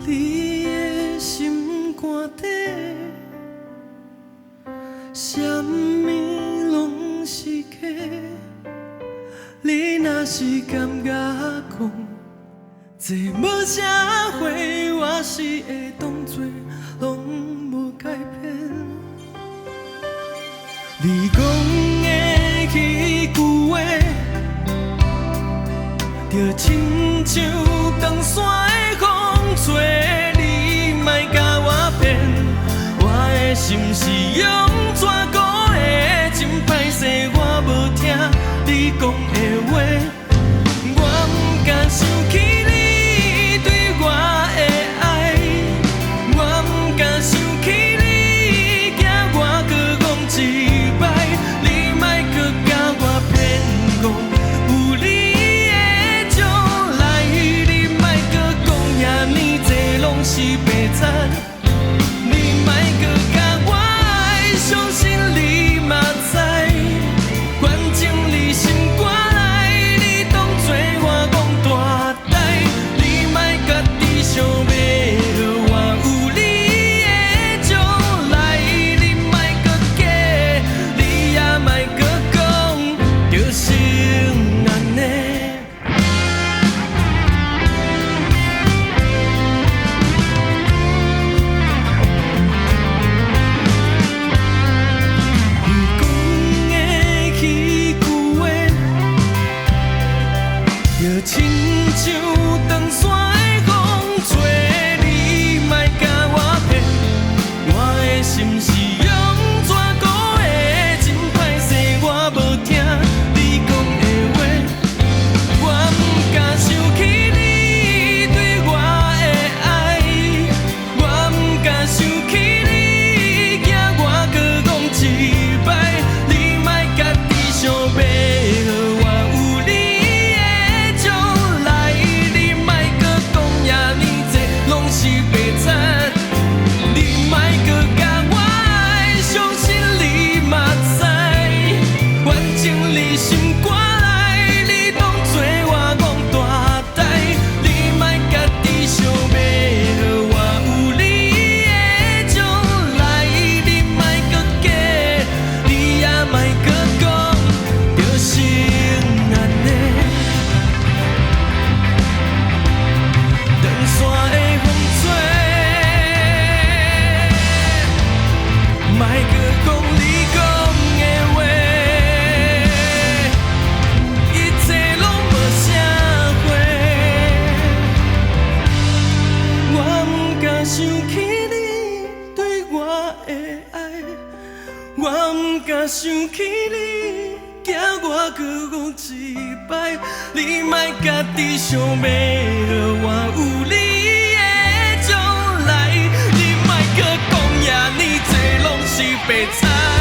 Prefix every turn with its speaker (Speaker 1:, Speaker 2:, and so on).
Speaker 1: 你的心肝底，什么拢是假。你若是感觉讲，这无啥货，我是会当作拢无改变。你讲的迄句话，就亲像长山的风吹，你莫甲我骗。我的心是用纸糊的，真歹势我无听你讲的话，我不敢想起你对我的爱，我不敢想起你，惊我搁讲一摆，你莫搁甲我骗讲有你的将来，你莫搁讲遐尼济拢是白惨，你莫搁甲我爱，相信你嘛知，反正你心肝内，你当作我讲大代，你莫家己想要我有你的将来，你莫搁假，你也莫搁讲，就是安尼。就亲像长山的风吹，你莫甲我骗，我的心是用纸糊的，真歹势我无听你讲的话，我不敢想起你对我的爱，我不敢想起你，惊我搁讲一摆，你莫家己想要我有你。是白惨，你莫搁甲我爱，相信你嘛知，反正你心肝内，你当作我讲大代，你莫家己想要我有你的将来，你莫搁假，你也莫搁讲，就是安尼。长山的风莫搁讲你讲的话，一切拢无啥货。我不敢想起你对我的爱，我不敢想起你，惊我搁讲一摆，你莫家己想要我有你的将来，你莫搁讲遐尼济拢是白惨。